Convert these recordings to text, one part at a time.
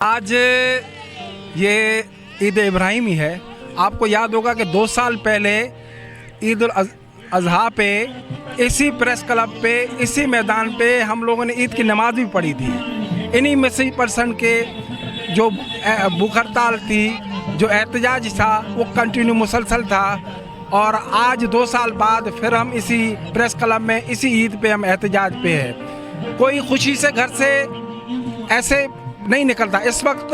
आज ये ईद इब्राहिमी है। आपको याद होगा कि 2 साल पहले ईद उल अज़हा पे इसी प्रेस क्लब पे, इसी मैदान पे हम लोगों ने ईद की नमाज भी पढ़ी थी। इन्हीं में से पर्सन के जो भूख हड़ताल थी, जो एहतजाज था, वो कंटिन्यू मुसलसल था। और आज 2 साल बाद फिर हम इसी प्रेस क्लब में, इसी ईद पे हम एहतजाज पे है। कोई खुशी से घर से ऐसे नहीं निकलता। इस वक्त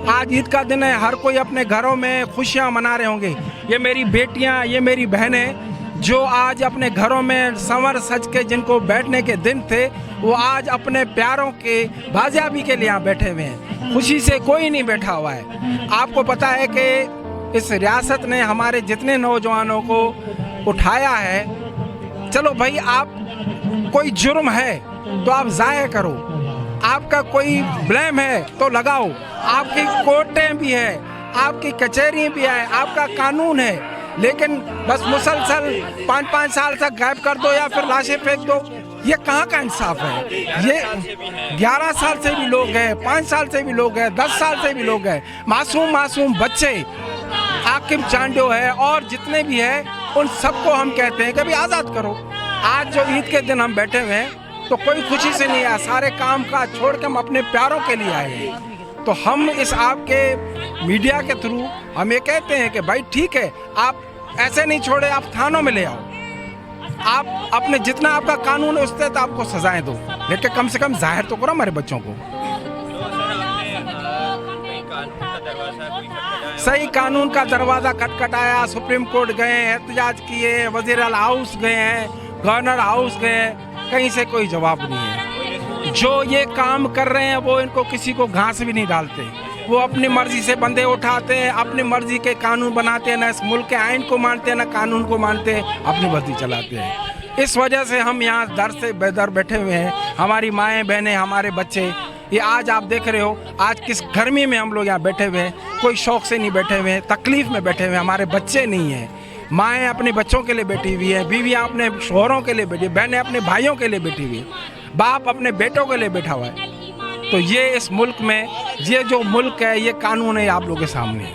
आज ईद का दिन है, हर कोई अपने घरों में खुशियाँ मना रहे होंगे। ये मेरी बेटियाँ, ये मेरी बहनें जो आज अपने घरों में संवर सज के, जिनको बैठने के दिन थे, वो आज अपने प्यारों के बाजियाबी के लिए यहाँ बैठे हुए हैं। खुशी से कोई नहीं बैठा हुआ है। आपको पता है कि इस रियासत ने हमारे जितने नौजवानों को उठाया है, चलो भाई, आप कोई जुर्म है तो आप ज़ाहिर करो, आपका कोई ब्लेम है तो लगाओ, आपकी कोर्टें भी है, आपकी कचहरी भी है, आपका कानून है, लेकिन बस मुसलसल 5-5 साल तक गायब कर दो या फिर लाशें फेंक दो। ये कहाँ का इंसाफ है? ये 11 साल से भी लोग हैं, 5 साल से भी लोग हैं, 10 साल से भी लोग हैं, मासूम बच्चे, आकिब चांडो है और जितने भी हैं, उन सबको हम कहते हैं कि भाई आज़ाद करो। आज जो ईद के दिन हम बैठे हुए हैं तो कोई खुशी से नहीं आया, सारे काम काज छोड़ के हम अपने प्यारों के लिए आए हैं। तो हम इस आपके मीडिया के थ्रू हम ये कहते हैं कि भाई ठीक है, आप ऐसे नहीं छोड़े, आप थानों में ले आओ, आप अपने जितना आपका कानून है उससे तो आपको सजाएं दो, लेकिन कम से कम जाहिर तो करो हमारे बच्चों को। सही कानून का दरवाज़ा खटखटाया, सुप्रीम कोर्ट गए, एहतजाज किए, वज़ीर आला हाउस गए हैं, गवर्नर हाउस गए, कहीं से कोई जवाब नहीं है। जो ये काम कर रहे हैं वो इनको किसी को घास भी नहीं डालते। वो अपनी मर्जी से बंदे उठाते हैं, अपनी मर्जी के कानून बनाते हैं, ना इस मुल्क के आइन को मानते हैं, ना कानून को मानते हैं, अपनी मर्जी चलाते हैं। इस वजह से हम यहाँ दर से बेदर बैठे हुए हैं। हमारी माएँ बहनें, हमारे बच्चे, ये आज आप देख रहे हो आज किस गर्मी में हम लोग यहाँ बैठे हुए हैं। कोई शौक से नहीं बैठे हुए हैं, तकलीफ में बैठे हुए हैं। हमारे बच्चे नहीं हैं, माएँ अपने बच्चों के लिए बैठी हुई है, बीवियाँ अपने शोहरों के लिए बैठी, बहनें अपने भाइयों के लिए बैठी हुई है, बाप अपने बेटों के लिए बैठा हुआ है। तो ये इस मुल्क में, ये जो मुल्क है, ये कानून है आप लोगों के सामने।